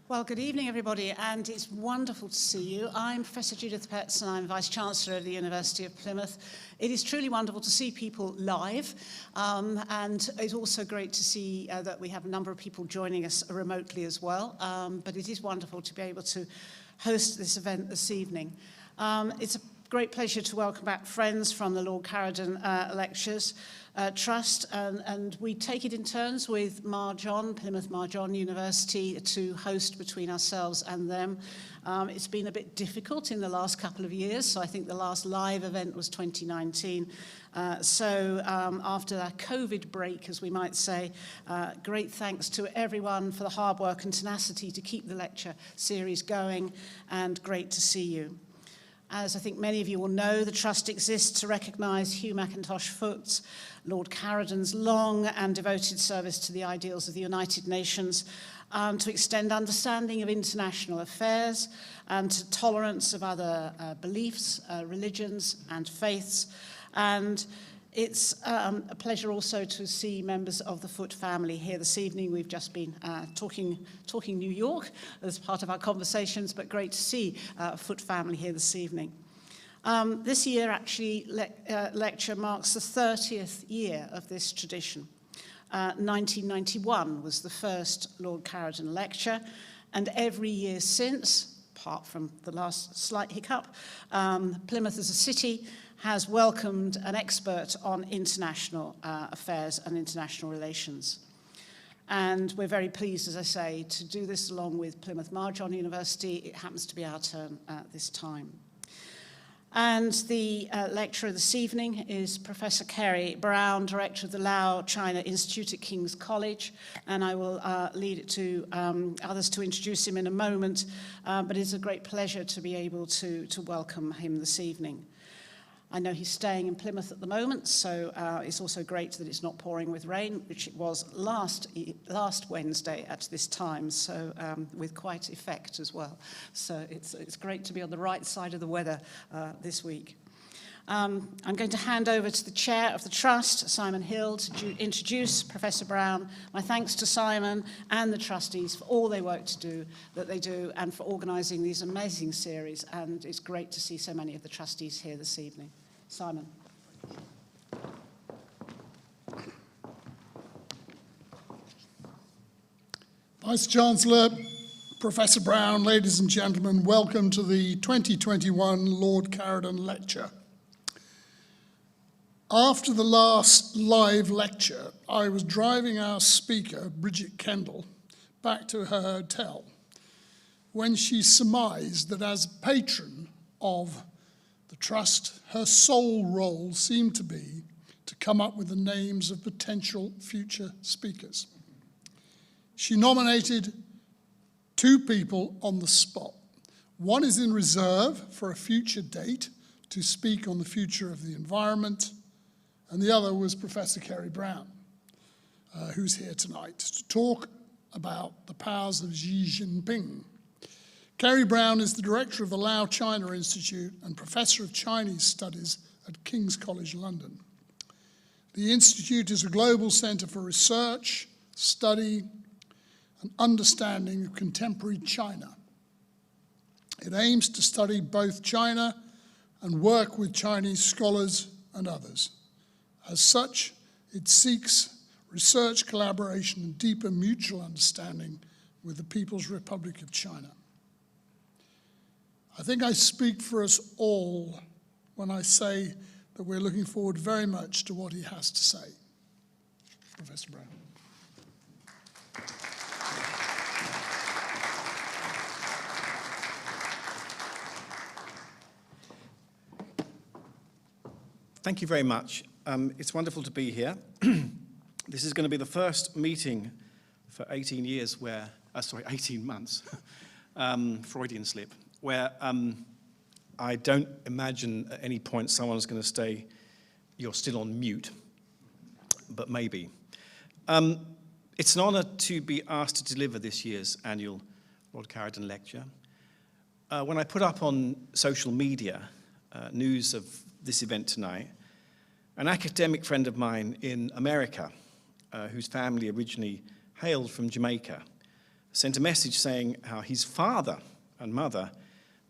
Well, good evening, everybody, and it's wonderful to see you. I'm Professor Judith Petts, and I'm Vice-Chancellor of the University of Plymouth. It is truly wonderful to see people live, and it's also great to see that we have a number of people joining us remotely as well, but it is wonderful to be able to host this event this evening. It's a great pleasure to welcome back friends from the Lord Caradon Lectures Trust, and we take it in turns with Plymouth John University, to host between ourselves and them. It's been a bit difficult in the last couple of years, so I think the last live event was 2019. After that COVID break, as we might say, great thanks to everyone for the hard work and tenacity to keep the lecture series going, and great to see you. As I think many of you will know, the Trust exists to recognise Hugh Macintosh Foote's, Lord Caradon's long and devoted service to the ideals of the United Nations, to extend understanding of international affairs and to tolerance of other beliefs, religions and faiths. And it's a pleasure also to see members of the Foote family here this evening. We've just been talking New York as part of our conversations, but great to see Foote family here this evening. This year, actually, lecture marks the 30th year of this tradition. 1991 was the first Lord Caradon lecture, and every year since, apart from the last slight hiccup, Plymouth as a city has welcomed an expert on international affairs and international relations. And we're very pleased, as I say, to do this along with Plymouth John University. It happens to be our turn this time. And the lecturer this evening is Professor Kerry Brown, Director of the Lao China Institute at King's College, and I will leave it to others to introduce him in a moment, but it's a great pleasure to be able to welcome him this evening. I know he's staying in Plymouth at the moment, so it's also great that it's not pouring with rain, which it was last Wednesday at this time, so with quite effect as well. So it's great to be on the right side of the weather this week. I'm going to hand over to the Chair of the Trust, Simon Hill, to introduce Professor Brown. My thanks to Simon and the trustees for all they do and for organising these amazing series, and it's great to see so many of the trustees here this evening. Simon. Vice-Chancellor, Professor Brown, ladies and gentlemen, welcome to the 2021 Lord Caradon Lecture. After the last live lecture, I was driving our speaker, Bridget Kendall, back to her hotel when she surmised that as patron of the Trust, her sole role seemed to be to come up with the names of potential future speakers. She nominated 2 people on the spot. One is in reserve for a future date to speak on the future of the environment, and the other was Professor Kerry Brown, who's here tonight to talk about the powers of Xi Jinping. Kerry Brown is the director of the Lao China Institute and Professor of Chinese Studies at King's College London. The Institute is a global centre for research, study, and understanding of contemporary China. It aims to study both China and work with Chinese scholars and others. As such, it seeks research collaboration and deeper mutual understanding with the People's Republic of China. I think I speak for us all when I say that we're looking forward very much to what he has to say. Professor Brown. Thank you very much. It's wonderful to be here. This is going to be the first meeting for 18 years where, 18 months, Freudian slip, where I don't imagine at any point someone's going to say, you're still on mute, but maybe. It's an honour to be asked to deliver this year's annual Lord Caradon Lecture. When I put up on social media news of this event tonight, an academic friend of mine in America, whose family originally hailed from Jamaica, sent a message saying how his father and mother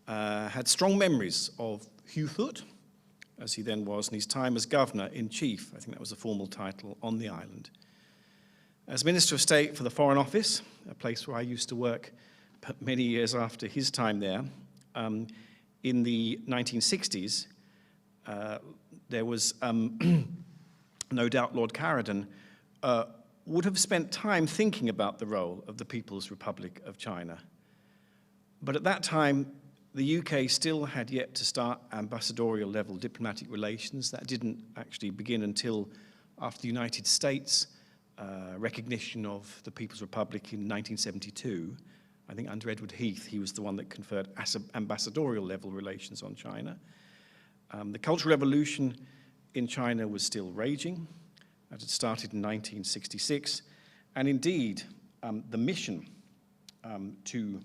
had strong memories of Hugh Foot, as he then was, and his time as Governor-in-Chief, I think that was the formal title, on the island. As Minister of State for the Foreign Office, a place where I used to work many years after his time there, in the 1960s, there was no doubt Lord Caradon would have spent time thinking about the role of the People's Republic of China. But at that time, the UK still had yet to start ambassadorial level diplomatic relations. That didn't actually begin until after the United States recognition of the People's Republic in 1972. I think under Edward Heath, he was the one that conferred ambassadorial level relations on China. The Cultural Revolution in China was still raging. That had started in 1966. And indeed, the mission to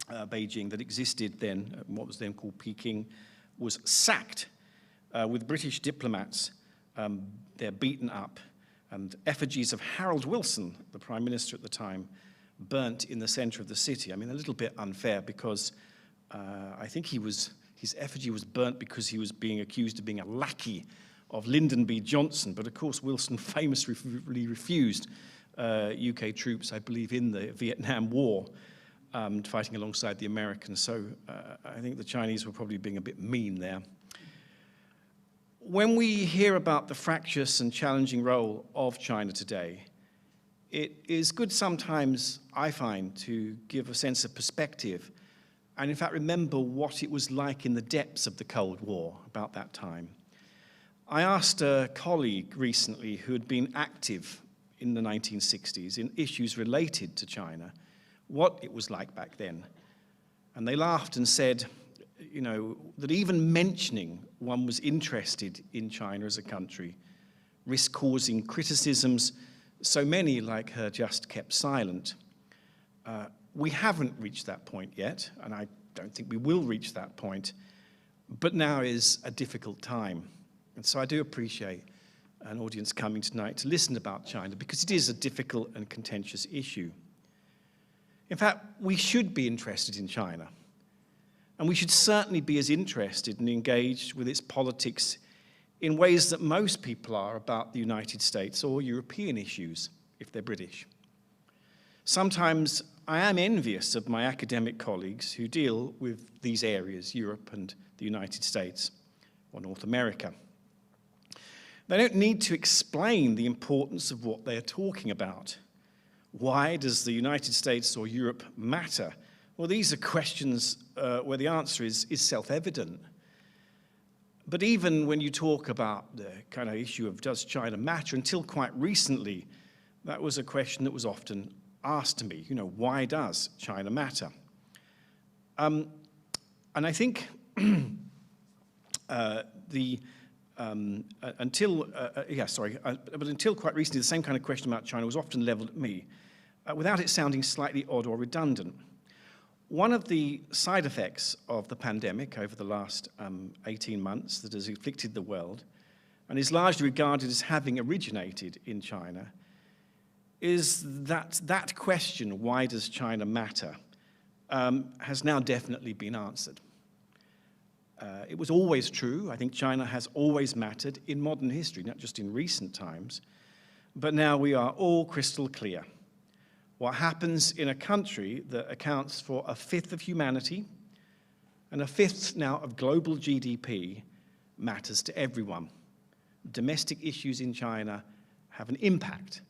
Beijing that existed then, what was then called Peking, was sacked with British diplomats. They're beaten up, and effigies of Harold Wilson, the Prime Minister at the time, burnt in the center of the city. I mean, a little bit unfair because I think his effigy was burnt because he was being accused of being a lackey of Lyndon B. Johnson. But of course, Wilson famously refused UK troops, I believe, in the Vietnam War, fighting alongside the Americans. So I think the Chinese were probably being a bit mean there. When we hear about the fractious and challenging role of China today, it is good sometimes, I find, to give a sense of perspective and in fact remember what it was like in the depths of the Cold War about that time. I asked a colleague recently who had been active in the 1960s in issues related to China what it was like back then. And they laughed and said, you know, that even mentioning one was interested in China as a country risked causing criticisms. So many like her just kept silent. We haven't reached that point yet, and I don't think we will reach that point, but now is a difficult time. And so I do appreciate an audience coming tonight to listen about China, because it is a difficult and contentious issue. In fact, we should be interested in China, and we should certainly be as interested and engaged with its politics in ways that most people are about the United States or European issues, if they're British. Sometimes I am envious of my academic colleagues who deal with these areas, Europe and the United States, or North America. They don't need to explain the importance of what they are talking about. Why does the United States or Europe matter? Well, these are questions where the answer is self-evident. But even when you talk about the kind of issue of does China matter, until quite recently, that was a question that was often asked to me, you know, why does China matter? And I think but until quite recently, the same kind of question about China was often leveled at me, without it sounding slightly odd or redundant. One of the side effects of the pandemic over the last 18 months that has afflicted the world, and is largely regarded as having originated in China, is that question, why does China matter, has now definitely been answered. It was always true. I think China has always mattered in modern history, not just in recent times. But now we are all crystal clear. What happens in a country that accounts for a fifth of humanity and a fifth now of global GDP matters to everyone. Domestic issues in China have an impact,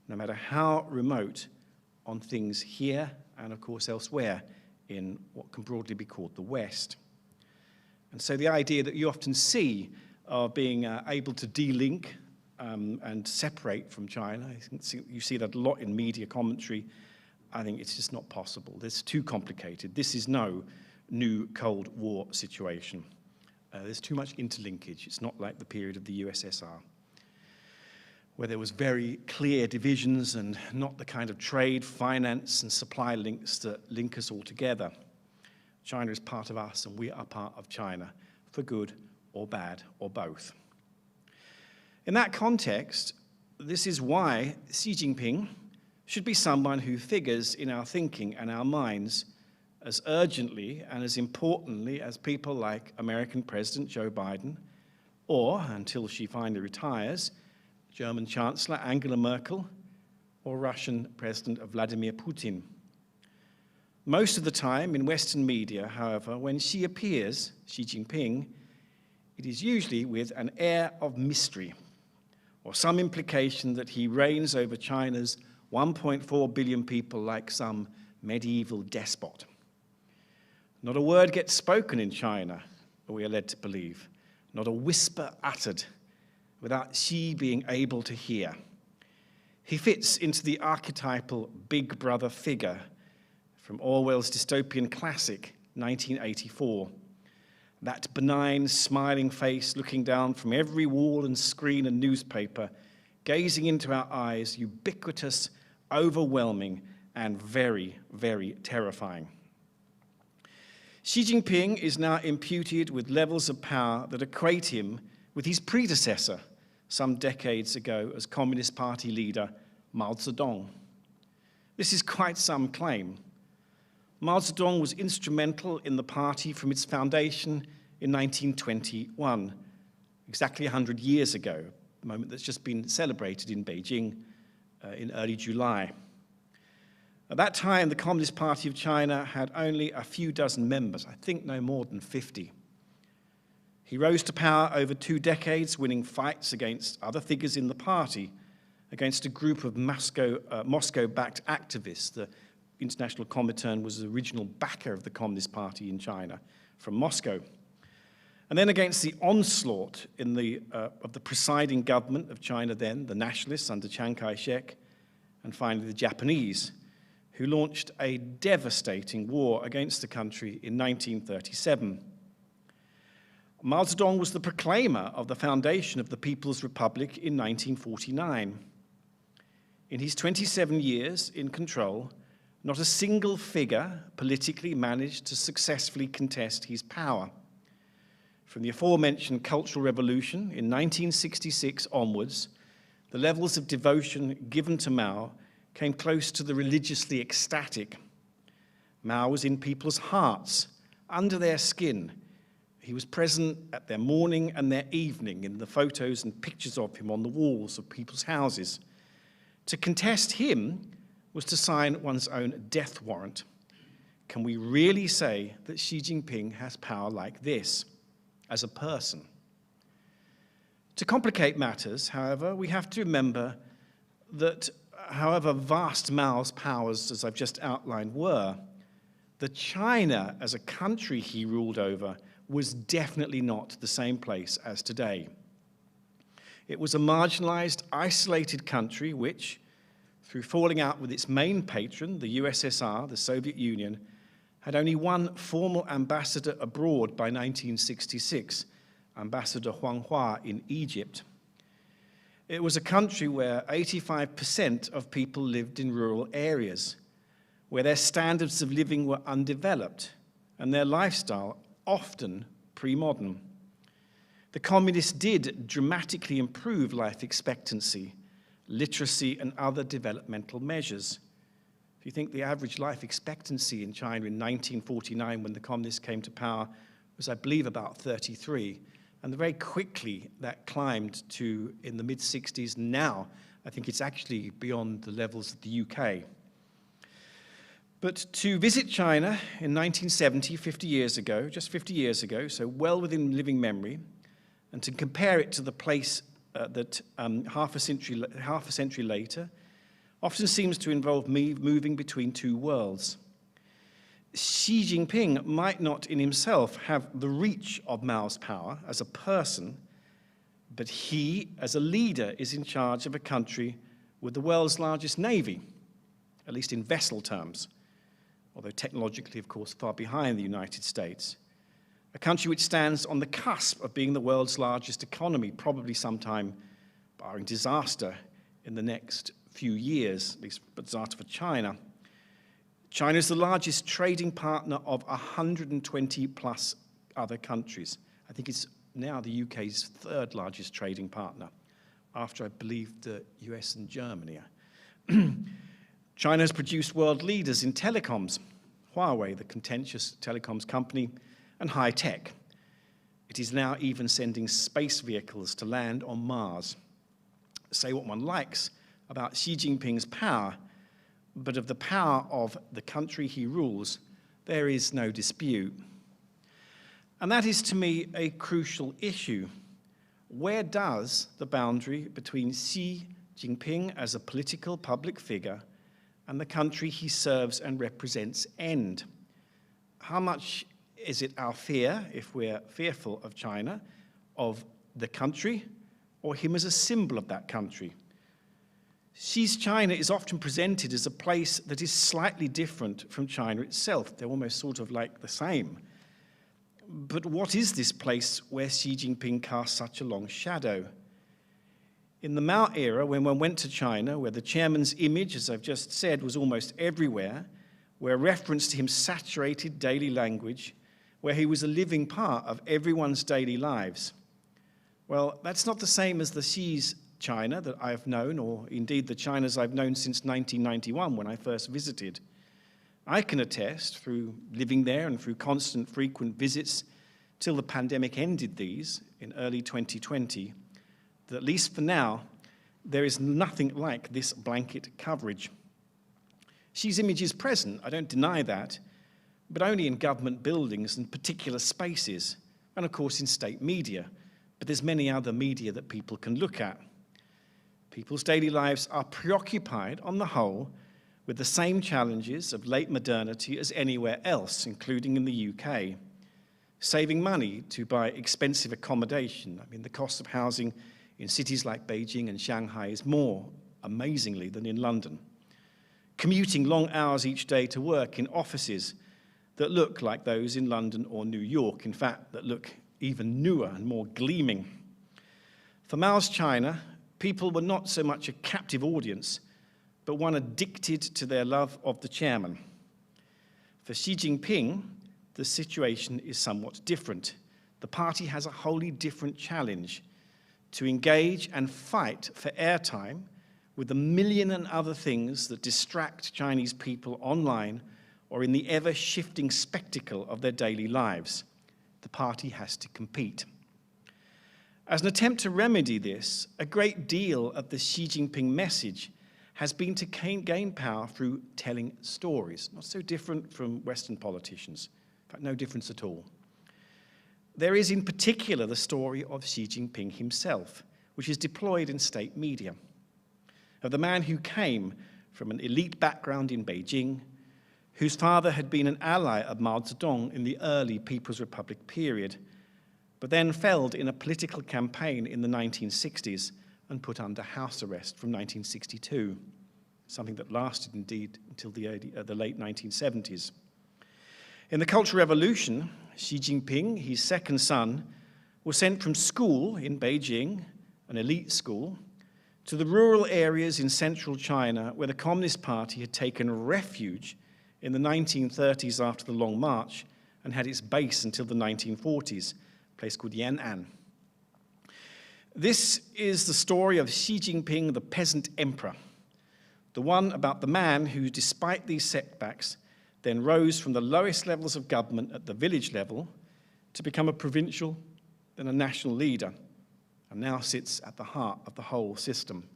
no matter how remote, on things here and, of course, elsewhere in what can broadly be called the West. And so the idea that you often see of being able to de-link and separate from China, you see that a lot in media commentary. I think it's just not possible. It's too complicated. This is no new Cold War situation. There's too much interlinkage. It's not like the period of the USSR, where there was very clear divisions and not the kind of trade, finance, and supply links that link us all together. China is part of us, and we are part of China, for good or bad or both. In that context, this is why Xi Jinping, should be someone who figures in our thinking and our minds as urgently and as importantly as people like American President Joe Biden, or, until she finally retires, German Chancellor Angela Merkel, or Russian President Vladimir Putin. Most of the time in Western media, however, when she appears, Xi Jinping, it is usually with an air of mystery, or some implication that he reigns over China's 1.4 billion people like some medieval despot. Not a word gets spoken in China, we are led to believe, not a whisper uttered, without Xi being able to hear. He fits into the archetypal big brother figure from Orwell's dystopian classic, 1984. That benign, smiling face looking down from every wall and screen and newspaper, gazing into our eyes, ubiquitous, overwhelming, and very, very terrifying. Xi Jinping is now imputed with levels of power that equate him with his predecessor some decades ago as Communist Party leader Mao Zedong. This is quite some claim. Mao Zedong was instrumental in the party from its foundation in 1921, exactly 100 years ago, a moment that's just been celebrated in Beijing in early July. At that time, the Communist Party of China had only a few dozen members, I think no more than 50. He rose to power over 2 decades, winning fights against other figures in the party, against a group of Moscow-backed activists. The International Comintern was the original backer of the Communist Party in China from Moscow. And then against the onslaught of the presiding government of China then, the nationalists under Chiang Kai-shek, and finally the Japanese, who launched a devastating war against the country in 1937. Mao Zedong was the proclaimer of the foundation of the People's Republic in 1949. In his 27 years in control, not a single figure politically managed to successfully contest his power. From the aforementioned Cultural Revolution in 1966 onwards, the levels of devotion given to Mao came close to the religiously ecstatic. Mao was in people's hearts, under their skin. He was present at their morning and their evening in the photos and pictures of him on the walls of people's houses. To contest him was to sign one's own death warrant. Can we really say that Xi Jinping has power like this, as a person? To complicate matters, however, we have to remember that however vast Mao's powers, as I've just outlined, were, the China as a country he ruled over was definitely not the same place as today. It was a marginalized, isolated country which, through falling out with its main patron, the USSR, the Soviet Union, had only one formal ambassador abroad by 1966, Ambassador Huang Hua in Egypt. It was a country where 85% of people lived in rural areas, where their standards of living were undeveloped and their lifestyle often pre-modern. The communists did dramatically improve life expectancy, literacy, and other developmental measures. If you think the average life expectancy in China in 1949, when the communists came to power, was, I believe, about 33. And very quickly that climbed to in the mid-60s. Now, I think it's actually beyond the levels of the UK. But to visit China in 1970, 50 years ago, just 50 years ago, so well within living memory, and to compare it to the place that half a century later, often seems to involve me moving between two worlds. Xi Jinping might not in himself have the reach of Mao's power as a person, but he, as a leader, is in charge of a country with the world's largest navy, at least in vessel terms, although technologically, of course, far behind the United States. A country which stands on the cusp of being the world's largest economy, probably sometime, barring disaster, in the next few years, at least disaster for China. China is the largest trading partner of 120 plus other countries. I think it's now the UK's 3rd largest trading partner, after I believe the US and Germany. China has produced world leaders in telecoms, Huawei, the contentious telecoms company, and high tech. It is now even sending space vehicles to land on Mars. Say what one likes about Xi Jinping's power, but of the power of the country he rules, there is no dispute. And that is, to me, a crucial issue. Where does the boundary between Xi Jinping as a political public figure and the country he serves and represents end? How much is it our fear, if we're fearful of China, of the country, or him as a symbol of that country? Xi's China is often presented as a place that is slightly different from China itself. They're almost sort of like the same. But what is this place where Xi Jinping casts such a long shadow? In the Mao era, when one went to China, where the chairman's image, as I've just said, was almost everywhere, where reference to him saturated daily language, where he was a living part of everyone's daily lives. Well, that's not the same as the Xi's China that I've known, or indeed the Chinas I've known since 1991 when I first visited. I can attest, through living there and through constant, frequent visits till the pandemic ended these in early 2020, that at least for now, there is nothing like this blanket coverage. Xi's image is present, I don't deny that, but only in government buildings and particular spaces, and of course in state media. But there's many other media that people can look at. People's daily lives are preoccupied, on the whole, with the same challenges of late modernity as anywhere else, including in the UK. Saving money to buy expensive accommodation. I mean, the cost of housing in cities like Beijing and Shanghai is more, amazingly, than in London. Commuting long hours each day to work in offices that look like those in London or New York, in fact, that look even newer and more gleaming. For Mao's China, people were not so much a captive audience, but one addicted to their love of the chairman. For Xi Jinping, the situation is somewhat different. The party has a wholly different challenge: to engage and fight for airtime with the million and other things that distract Chinese people online or in the ever-shifting spectacle of their daily lives. The party has to compete. As an attempt to remedy this, a great deal of the Xi Jinping message has been to gain power through telling stories, not so different from Western politicians, in fact, no difference at all. There is in particular the story of Xi Jinping himself, which is deployed in state media, of the man who came from an elite background in Beijing, whose father had been an ally of Mao Zedong in the early People's Republic period, but then failed in a political campaign in the 1960s and put under house arrest from 1962, something that lasted indeed until the late 1970s. In the Cultural Revolution, Xi Jinping, his second son, was sent from school in Beijing, an elite school, to the rural areas in central China where the Communist Party had taken refuge in the 1930s after the Long March and had its base until the 1940s, a place called Yan'an. This is the story of Xi Jinping, the peasant emperor, the one about the man who, despite these setbacks, then rose from the lowest levels of government at the village level to become a provincial, then a national leader, and now sits at the heart of the whole system.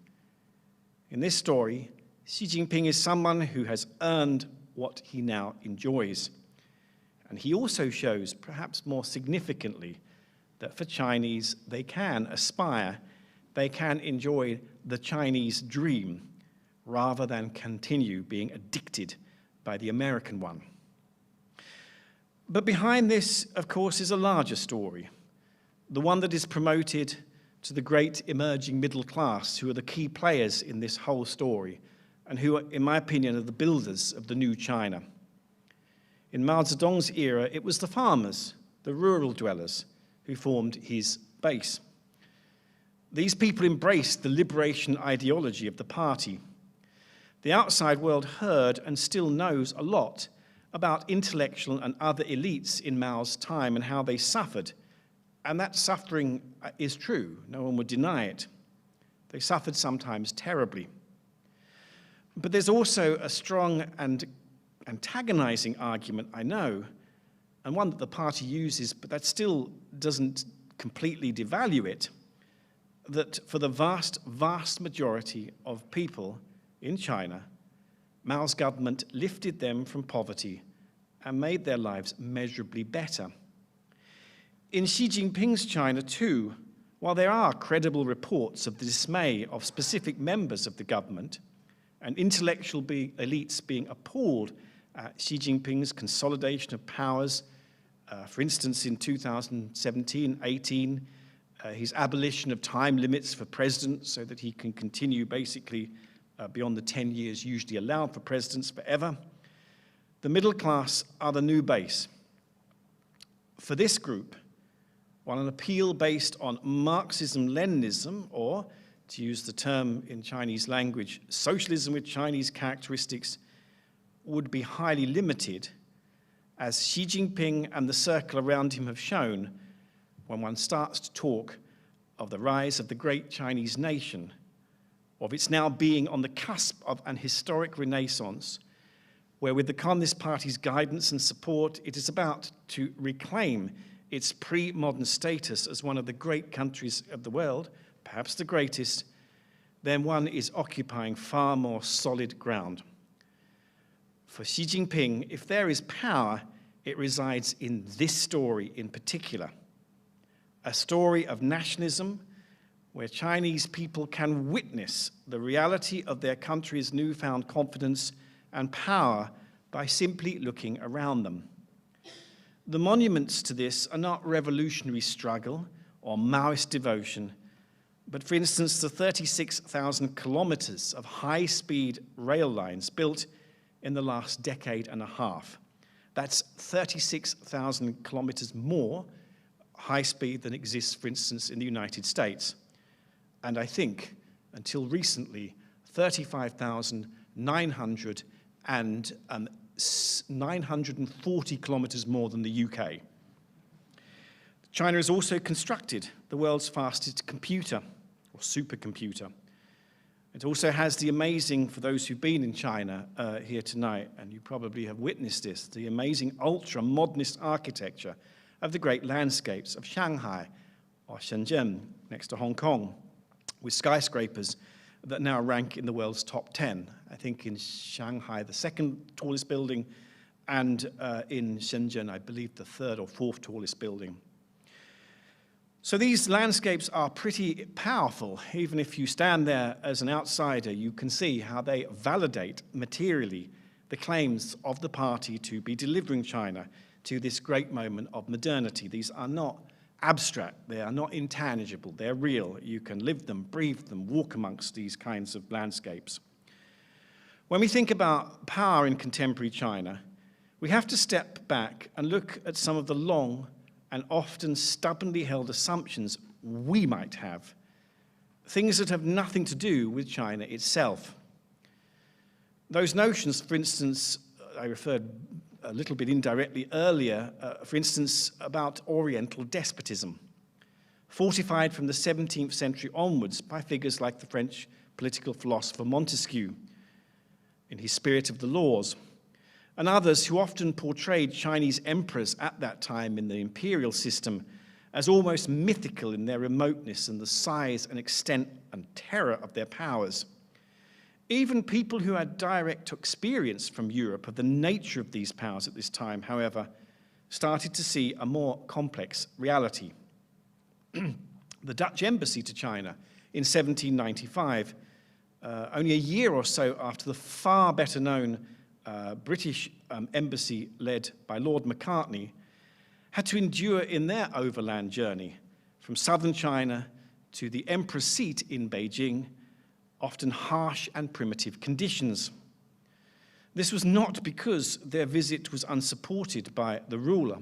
In this story, Xi Jinping is someone who has earned what he now enjoys. And he also shows, perhaps more significantly, that for Chinese, they can aspire, they can enjoy the Chinese dream, rather than continue being addicted by the American one. But behind this, of course, is a larger story, the one that is promoted to the great emerging middle class, who are the key players in this whole story, and who, in my opinion, are the builders of the new China. In Mao Zedong's era, it was the farmers, the rural dwellers, who formed his base. These people embraced the liberation ideology of the party. The outside world heard and still knows a lot about intellectual and other elites in Mao's time and how they suffered. And that suffering is true, no one would deny it. They suffered sometimes terribly. But there's also a strong and antagonizing argument, I know, and one that the party uses, but that still doesn't completely devalue it, that for the vast, vast majority of people in China, Mao's government lifted them from poverty and made their lives measurably better. In Xi Jinping's China, too, while there are credible reports of the dismay of specific members of the government and intellectual elites being appalled at Xi Jinping's consolidation of powers, for instance, in 2017-18, his abolition of time limits for presidents so that he can continue basically beyond the 10 years usually allowed for presidents forever. The middle class are the new base. For this group, while an appeal based on Marxism-Leninism, or, to use the term in Chinese language, socialism with Chinese characteristics, would be highly limited, as Xi Jinping and the circle around him have shown, when one starts to talk of the rise of the great Chinese nation, of its now being on the cusp of an historic renaissance, where with the Communist Party's guidance and support, it is about to reclaim its pre-modern status as one of the great countries of the world, perhaps the greatest, then one is occupying far more solid ground. For Xi Jinping, if there is power, it resides in this story in particular, a story of nationalism where Chinese people can witness the reality of their country's newfound confidence and power by simply looking around them. The monuments to this are not revolutionary struggle or Maoist devotion, but for instance, the 36,000 kilometers of high-speed rail lines built in the last decade and a half. That's 36,000 kilometers more high speed than exists, for instance, in the United States. And I think, until recently, 35,940 kilometers more than the UK. China has also constructed the world's fastest computer, or supercomputer. It also has the amazing, for those who've been in China here tonight, and you probably have witnessed this, the amazing ultra-modernist architecture of the great landscapes of Shanghai or Shenzhen next to Hong Kong, with skyscrapers that now rank in the world's top 10. I think in Shanghai, the second tallest building, and in Shenzhen, I believe the third or fourth tallest building. So these landscapes are pretty powerful. Even if you stand there as an outsider, you can see how they validate materially the claims of the party to be delivering China to this great moment of modernity. These are not abstract, they are not intangible, they're real. You can live them, breathe them, walk amongst these kinds of landscapes. When we think about power in contemporary China, we have to step back and look at some of the long and often stubbornly held assumptions we might have, things that have nothing to do with China itself. Those notions, for instance, I referred a little bit indirectly earlier, for instance, about Oriental despotism, fortified from the 17th century onwards by figures like the French political philosopher Montesquieu in his Spirit of the Laws, and others who often portrayed Chinese emperors at that time in the imperial system as almost mythical in their remoteness and the size and extent and terror of their powers. Even people who had direct experience from Europe of the nature of these powers at this time, however, started to see a more complex reality. The Dutch embassy to China in 1795, only a year or so after the far better known British embassy led by Lord Macartney, had to endure in their overland journey from southern China to the emperor's seat in Beijing, often harsh and primitive conditions. This was not because their visit was unsupported by the ruler.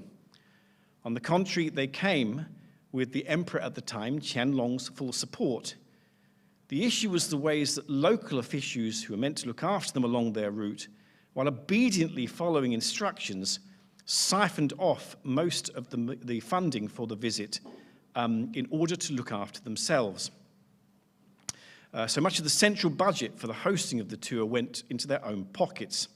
On the contrary, they came with the emperor at the time, Qianlong's, full support. The issue was the ways that local officials who were meant to look after them along their route, while obediently following instructions, siphoned off most of the funding for the visit in order to look after themselves. So much of the central budget for the hosting of the tour went into their own pockets.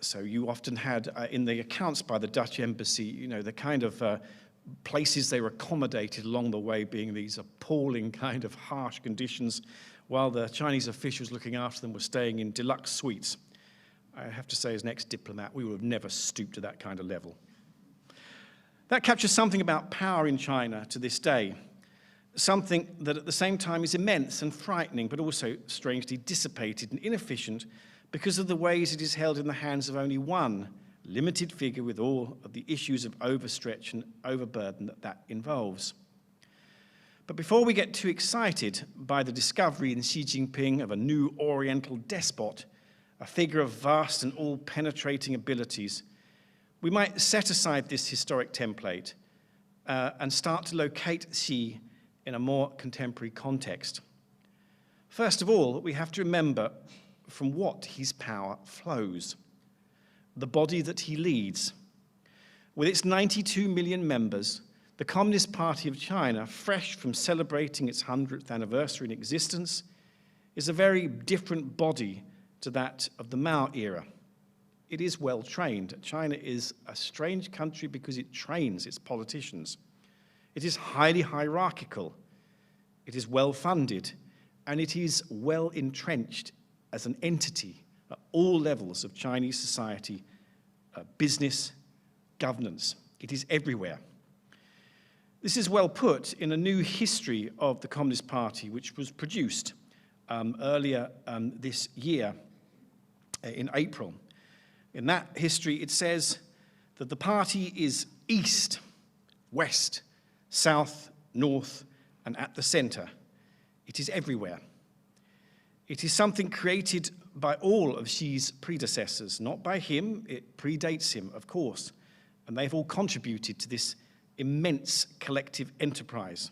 So you often had in the accounts by the Dutch embassy, you know, the kind of places they were accommodated along the way being these appalling kind of harsh conditions, while the Chinese officials looking after them were staying in deluxe suites. I have to say, as an ex-diplomat, we would have never stooped to that kind of level. That captures something about power in China to this day, something that at the same time is immense and frightening, but also strangely dissipated and inefficient because of the ways it is held in the hands of only one limited figure with all of the issues of overstretch and overburden that involves. But before we get too excited by the discovery in Xi Jinping of a new Oriental despot, a figure of vast and all-penetrating abilities, we might set aside this historic template and start to locate Xi in a more contemporary context. First of all, we have to remember from what his power flows, the body that he leads. With its 92 million members, the Communist Party of China, fresh from celebrating its 100th anniversary in existence, is a very different body to that of the Mao era. It is well trained. China is a strange country because it trains its politicians. It is highly hierarchical. It is well funded, and it is well entrenched as an entity at all levels of Chinese society, business, governance. It is everywhere. This is well put in a new history of the Communist Party, which was produced earlier this year in April. In that history, it says that the party is east, west, south, north, and at the center. It is everywhere. It is something created by all of Xi's predecessors, not by him. It predates him, of course, and they've all contributed to this immense collective enterprise.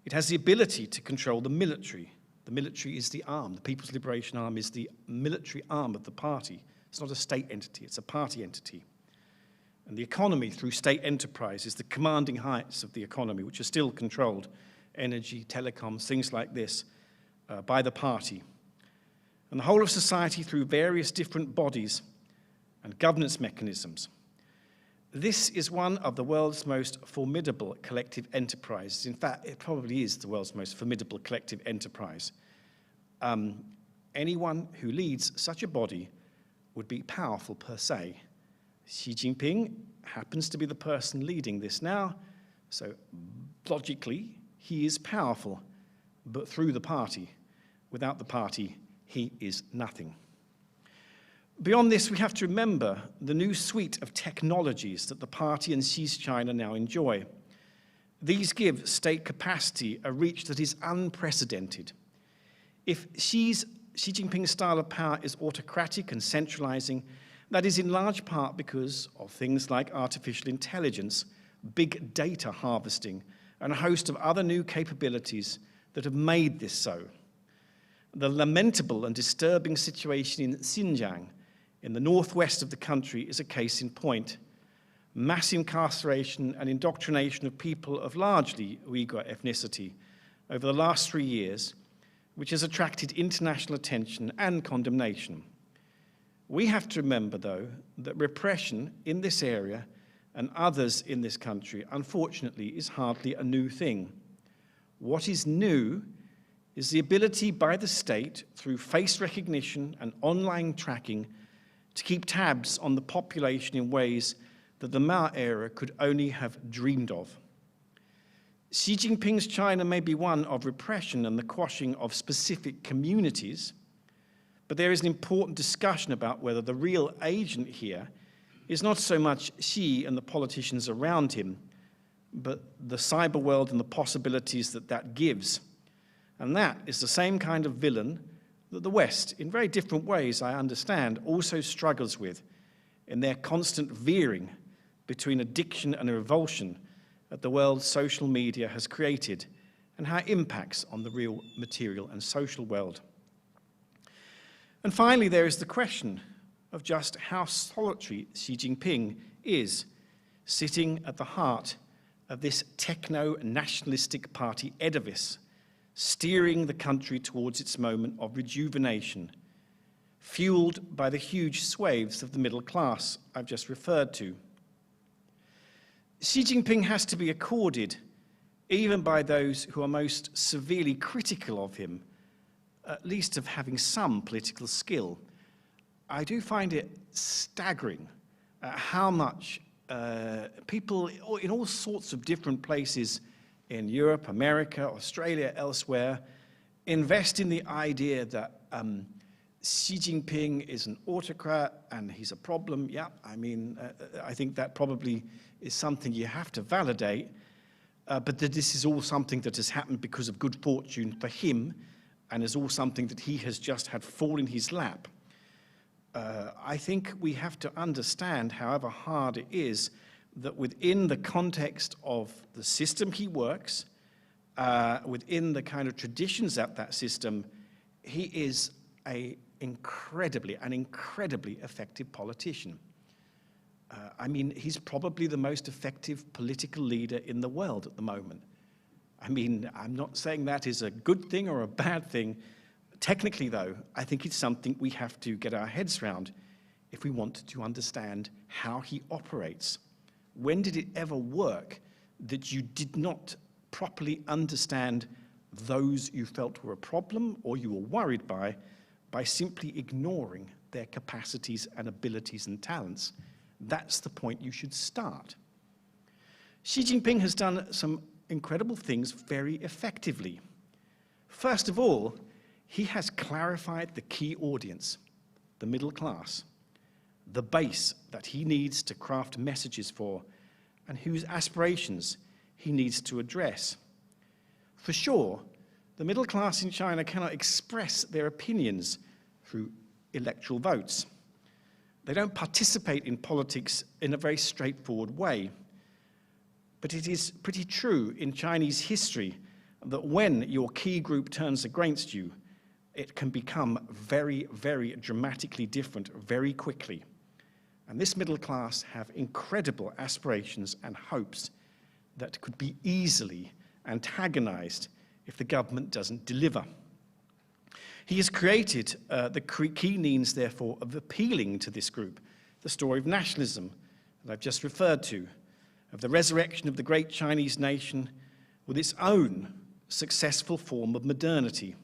It has the ability to control the military. The military is the arm. The People's Liberation Army is the military arm of the party. It's not a state entity, it's a party entity. And the economy through state enterprise is the commanding heights of the economy, which are still controlled, energy, telecoms, things like this, by the party. And the whole of society through various different bodies and governance mechanisms. This is one of the world's most formidable collective enterprises. In fact, it probably is the world's most formidable collective enterprise. Anyone who leads such a body would be powerful per se. Xi Jinping happens to be the person leading this now, so logically, he is powerful, but through the party. Without the party, he is nothing. Beyond this, we have to remember the new suite of technologies that the party and Xi's China now enjoy. These give state capacity a reach that is unprecedented. If Xi Jinping's style of power is autocratic and centralizing, that is in large part because of things like artificial intelligence, big data harvesting, and a host of other new capabilities that have made this so. The lamentable and disturbing situation in Xinjiang, in the northwest of the country, is a case in point. Mass incarceration and indoctrination of people of largely Uyghur ethnicity over the last 3 years, which has attracted international attention and condemnation. We have to remember, though, that repression in this area and others in this country, unfortunately, is hardly a new thing. What is new is the ability by the state, through face recognition and online tracking, to keep tabs on the population in ways that the Mao era could only have dreamed of. Xi Jinping's China may be one of repression and the quashing of specific communities, but there is an important discussion about whether the real agent here is not so much Xi and the politicians around him, but the cyber world and the possibilities that that gives. And that is the same kind of villain that the West, in very different ways, I understand, also struggles with in their constant veering between addiction and revulsion that the world's social media has created and how it impacts on the real material and social world. And finally, there is the question of just how solitary Xi Jinping is, sitting at the heart of this techno-nationalistic party edifice, steering the country towards its moment of rejuvenation, fueled by the huge swathes of the middle class I've just referred to. Xi Jinping has to be accorded, even by those who are most severely critical of him, at least of having some political skill. I do find it staggering how much people in all sorts of different places in Europe, America, Australia, elsewhere, invest in the idea that Xi Jinping is an autocrat and he's a problem. Yeah, I mean, I think that probably is something you have to validate, but that this is all something that has happened because of good fortune for him and is all something that he has just had fall in his lap. I think we have to understand, however hard it is, that within the context of the system he works, within the kind of traditions of that system, he is an incredibly effective politician. I mean, he's probably the most effective political leader in the world at the moment. I mean, I'm not saying that is a good thing or a bad thing. Technically, though, I think it's something we have to get our heads around if we want to understand how he operates. When did it ever work that you did not properly understand those you felt were a problem or you were worried by simply ignoring their capacities and abilities and talents? That's the point you should start. Xi Jinping has done some incredible things very effectively. First of all, he has clarified the key audience, the middle class, the base that he needs to craft messages for and whose aspirations he needs to address. For sure, the middle class in China cannot express their opinions through electoral votes. They don't participate in politics in a very straightforward way. But it is pretty true in Chinese history that when your key group turns against you, it can become very, very dramatically different very quickly. And this middle class have incredible aspirations and hopes that could be easily antagonized if the government doesn't deliver. He has created the key means, therefore, of appealing to this group, the story of nationalism that I've just referred to, of the resurrection of the great Chinese nation with its own successful form of modernity.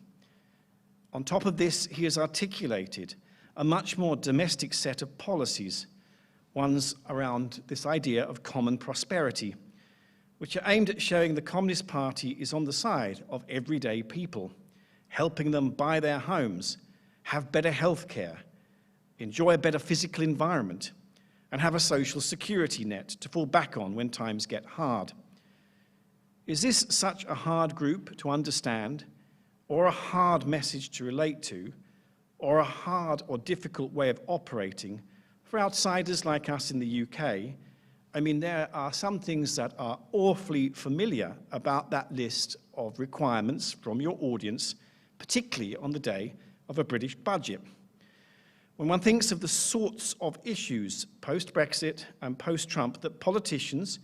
On top of this, he has articulated a much more domestic set of policies, ones around this idea of common prosperity, which are aimed at showing the Communist Party is on the side of everyday people, helping them buy their homes, have better health care, enjoy a better physical environment, and have a social security net to fall back on when times get hard. Is this such a hard group to understand, or a hard message to relate to, or a hard or difficult way of operating for outsiders like us in the UK? I mean, there are some things that are awfully familiar about that list of requirements from your audience, particularly on the day of a British budget. When one thinks of the sorts of issues post-Brexit and post-Trump that politicians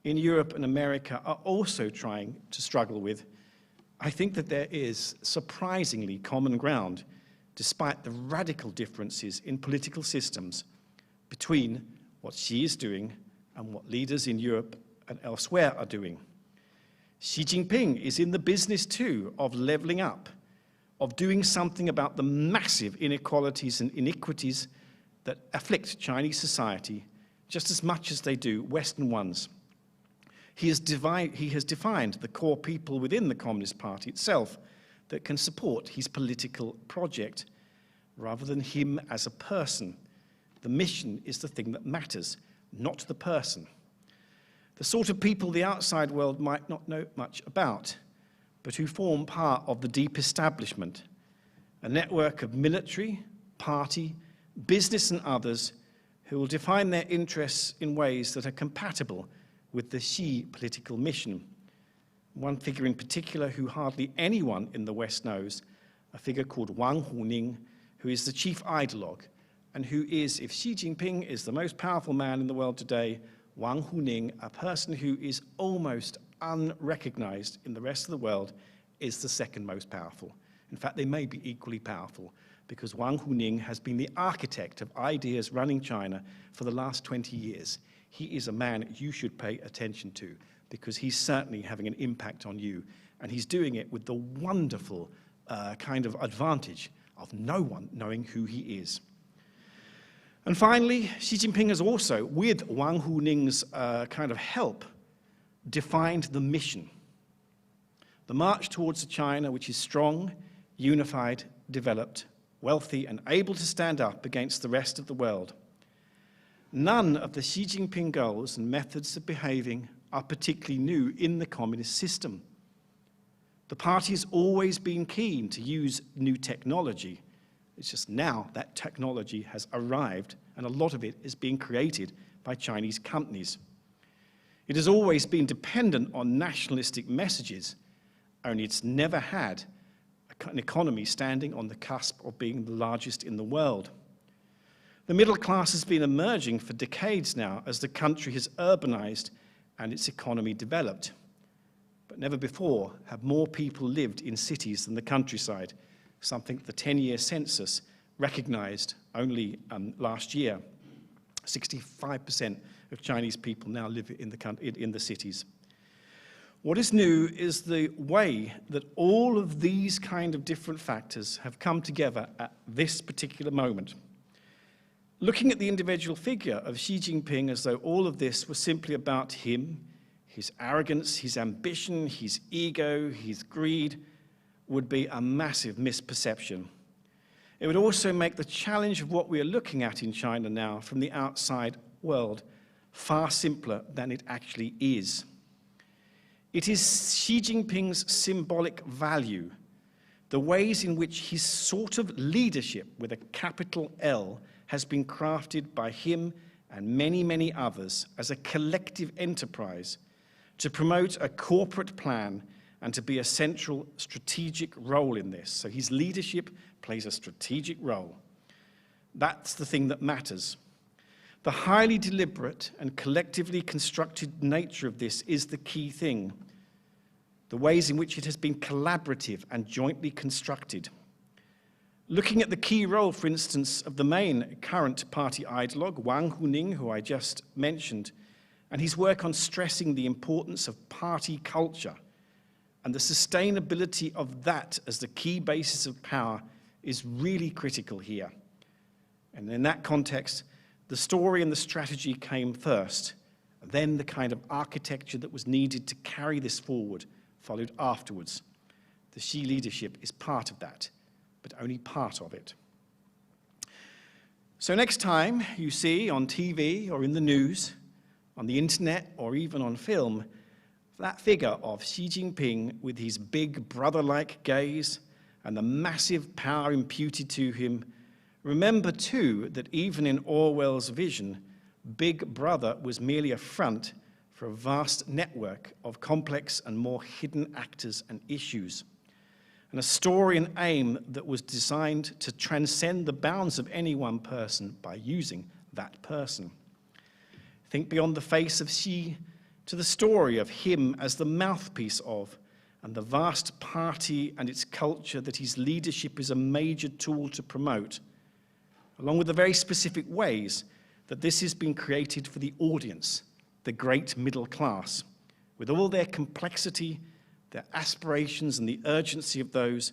in Europe and America are also trying to struggle with, I think that there is surprisingly common ground, despite the radical differences in political systems between what Xi is doing and what leaders in Europe and elsewhere are doing. Xi Jinping is in the business too of leveling up, of doing something about the massive inequalities and iniquities that afflict Chinese society just as much as they do Western ones. He has defined the core people within the Communist Party itself that can support his political project, rather than him as a person. The mission is the thing that matters, not the person. The sort of people the outside world might not know much about, but who form part of the deep establishment, a network of military, party, business and others who will define their interests in ways that are compatible with the Xi political mission. One figure in particular who hardly anyone in the West knows, a figure called Wang Huning, who is the chief ideologue, and who is, if Xi Jinping is the most powerful man in the world today, Wang Huning, a person who is almost unrecognized in the rest of the world, is the second most powerful. In fact, they may be equally powerful, because Wang Huning has been the architect of ideas running China for the last 20 years. He is a man you should pay attention to, because he's certainly having an impact on you, and he's doing it with the wonderful kind of advantage of no one knowing who he is. And finally, Xi Jinping has also, with Wang Huning's kind of help, defined the mission. The march towards a China which is strong, unified, developed, wealthy, and able to stand up against the rest of the world. None of the Xi Jinping goals and methods of behaving are particularly new in the communist system. The party has always been keen to use new technology. It's just now that technology has arrived, and a lot of it is being created by Chinese companies. It has always been dependent on nationalistic messages, only it's never had an economy standing on the cusp of being the largest in the world. The middle class has been emerging for decades now as the country has urbanized and its economy developed. But never before have more people lived in cities than the countryside, something the 10-year census recognized only last year. 65% of Chinese people now live in the cities. What is new is the way that all of these kind of different factors have come together at this particular moment. Looking at the individual figure of Xi Jinping as though all of this was simply about him, his arrogance, his ambition, his ego, his greed, would be a massive misperception. It would also make the challenge of what we are looking at in China now from the outside world far simpler than it actually is. It is Xi Jinping's symbolic value, the ways in which his sort of leadership with a capital L has been crafted by him and many, many others as a collective enterprise to promote a corporate plan and to be a central strategic role in this. So his leadership plays a strategic role. That's the thing that matters. The highly deliberate and collectively constructed nature of this is the key thing. The ways in which it has been collaborative and jointly constructed. Looking at the key role, for instance, of the main current party ideologue, Wang Huning, who I just mentioned, and his work on stressing the importance of party culture and the sustainability of that as the key basis of power is really critical here. And in that context, the story and the strategy came first, and then the kind of architecture that was needed to carry this forward followed afterwards. The Xi leadership is part of that, but only part of it. So next time you see on TV or in the news, on the internet or even on film, that figure of Xi Jinping with his big brother-like gaze and the massive power imputed to him, remember too that even in Orwell's vision, Big Brother was merely a front for a vast network of complex and more hidden actors and issues, and a story and aim that was designed to transcend the bounds of any one person by using that person. Think beyond the face of Xi to the story of him as the mouthpiece of, and the vast party and its culture that his leadership is a major tool to promote, along with the very specific ways that this has been created for the audience, the great middle class, with all their complexity, their aspirations and the urgency of those,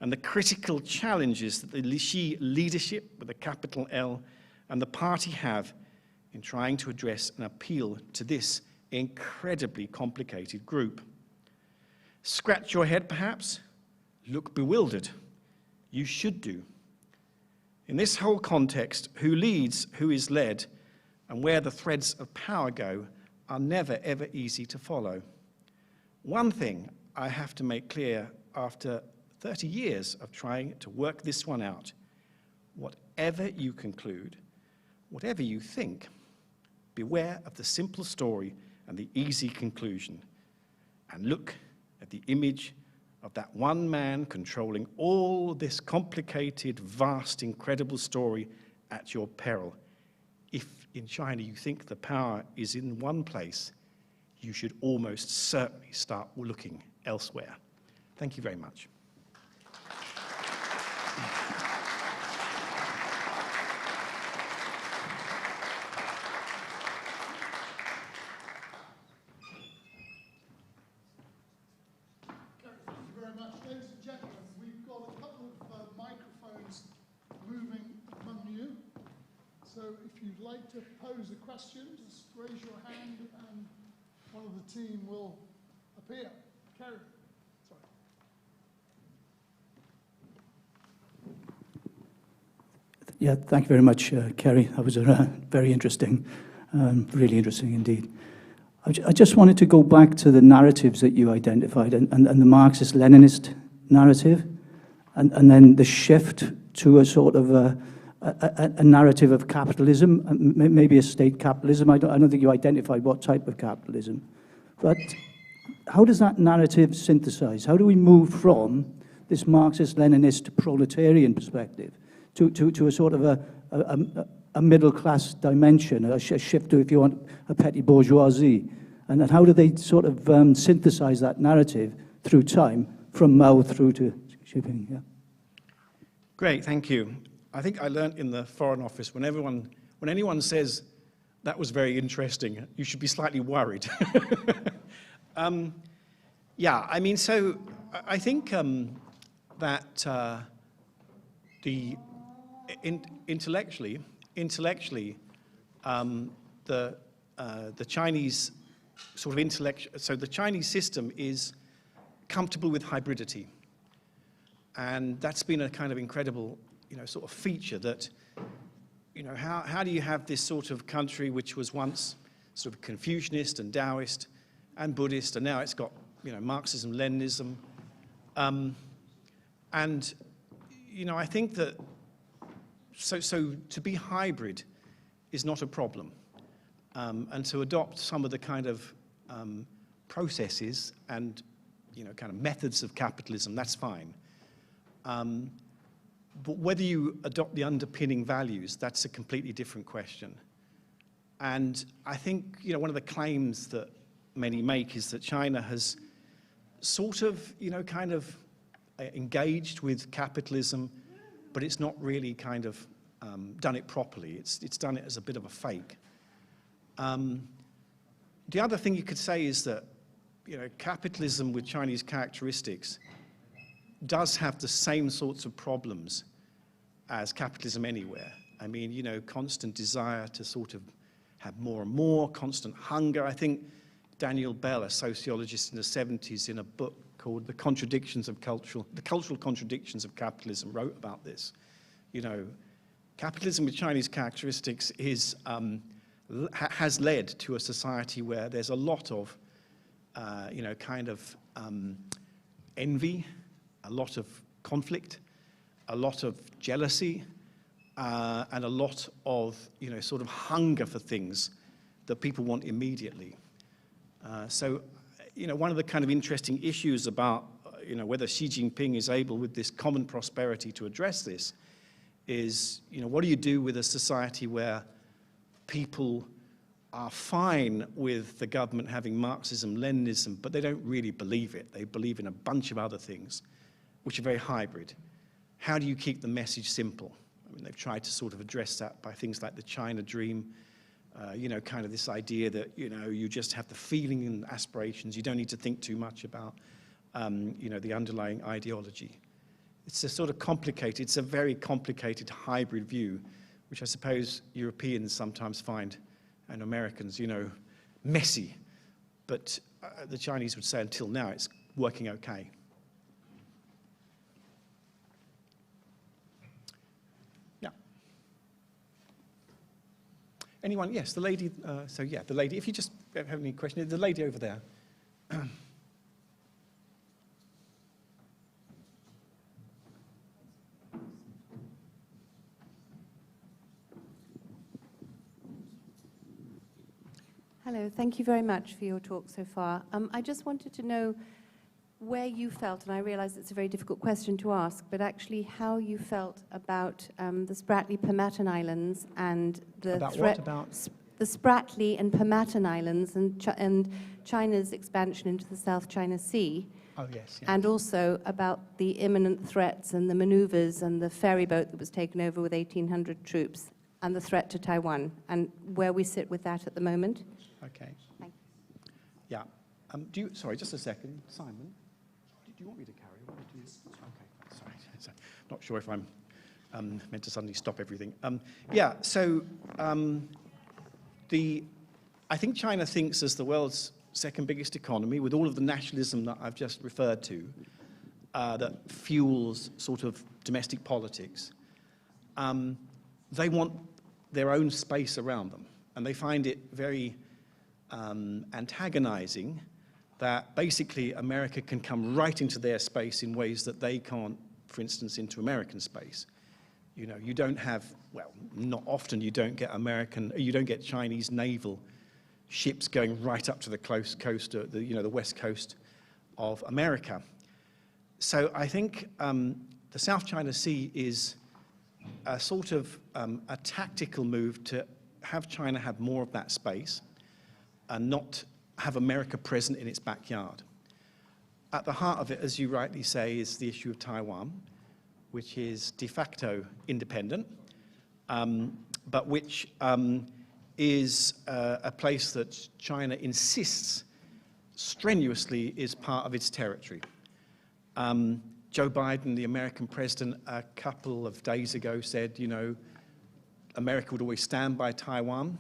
and the critical challenges that the Xi leadership, with a capital L, and the party have in trying to address and appeal to this incredibly complicated group. Scratch your head, perhaps? Look bewildered. You should do. In this whole context, who leads, who is led, and where the threads of power go are never, ever easy to follow. One thing I have to make clear after 30 years of trying to work this one out: whatever you conclude, whatever you think, beware of the simple story and the easy conclusion, and look at the image of that one man controlling all this complicated, vast, incredible story at your peril. If in China you think the power is in one place, you should almost certainly start looking elsewhere. Thank you very much. Thank you very much. Ladies and gentlemen, we've got a couple of microphones moving among you. So if you'd like to pose a question, just raise your hand and one of the team will appear. Caradon. Sorry. Yeah, thank you very much, Kerry. That was very interesting, really interesting indeed. I just wanted to go back to the narratives that you identified and the Marxist-Leninist narrative, and then the shift to a sort of a narrative of capitalism, maybe a state capitalism. I don't think you identified what type of capitalism. But how does that narrative synthesize? How do we move from this Marxist-Leninist proletarian perspective to a sort of a middle-class dimension, a shift to, if you want, a petty bourgeoisie? And then how do they sort of synthesize that narrative through time, from Mao through to Xi Jinping? Yeah. Great, thank you. I think I learnt in the Foreign Office, when anyone says, that was very interesting, you should be slightly worried. Yeah, I mean, so I think that intellectually, the Chinese sort of intellectual, so the Chinese system is comfortable with hybridity. And that's been a kind of incredible, sort of feature that, how do you have this sort of country which was once sort of Confucianist and Taoist and Buddhist, and now it's got, Marxism, Leninism. And, I think that, so to be hybrid is not a problem. And to adopt some of the kind of processes and, kind of methods of capitalism, that's fine. But whether you adopt the underpinning values, that's a completely different question. And I think, one of the claims that many make is that China has sort of, kind of engaged with capitalism, but it's not really kind of done it properly. It's done it as a bit of a fake. The other thing you could say is that, capitalism with Chinese characteristics does have the same sorts of problems as capitalism anywhere. I mean, constant desire to sort of have more and more, constant hunger. I think Daniel Bell, a sociologist in the 70s, in a book called The Cultural Contradictions of Capitalism, wrote about this. Capitalism with Chinese characteristics has led to a society where there's a lot of, kind of envy, a lot of conflict, a lot of jealousy, and a lot of, sort of hunger for things that people want immediately. So, one of the kind of interesting issues about, whether Xi Jinping is able with this common prosperity to address this is, what do you do with a society where people are fine with the government having Marxism, Leninism, but they don't really believe it. They believe in a bunch of other things, which are very hybrid. How do you keep the message simple? I mean, they've tried to sort of address that by things like the China dream, kind of this idea that, you just have the feeling and aspirations. You don't need to think too much about, the underlying ideology. It's a sort of complicated, it's a very complicated hybrid view, which I suppose Europeans sometimes find, and Americans, messy. But the Chinese would say until now it's working okay. Yeah. Anyone? Yes, the lady. So yeah, the lady. If you just have any questions, the lady over there. Hello, thank you very much for your talk so far. I just wanted to know where you felt, and I realize it's a very difficult question to ask, but actually how you felt about the Spratly Permatan Islands and the threat. About the Spratly and Permatan Islands and China's expansion into the South China Sea, Oh, yes. Yeah. and also about the imminent threats and the maneuvers and the ferry boat that was taken over with 1,800 troops and the threat to Taiwan, and where we sit with that at the moment. Okay. Thank Yeah. Sorry, just a second. Simon, do you want me to carry on? Okay, sorry. Not sure if I'm meant to suddenly stop everything. I think China thinks as the world's second biggest economy, with all of the nationalism that I've just referred to, that fuels sort of domestic politics, they want their own space around them. And they find it very antagonizing that basically America can come right into their space in ways that they can't, for instance, into American space. You know, you don't have, well, not often you don't get Chinese naval ships going right up to the coast, the west coast of America. So I think the South China Sea is a sort of a tactical move to have China have more of that space and not have America present in its backyard. At the heart of it, as you rightly say, is the issue of Taiwan, which is de facto independent, but which is a place that China insists strenuously is part of its territory. Joe Biden, the American president, a couple of days ago said, you know, America would always stand by Taiwan,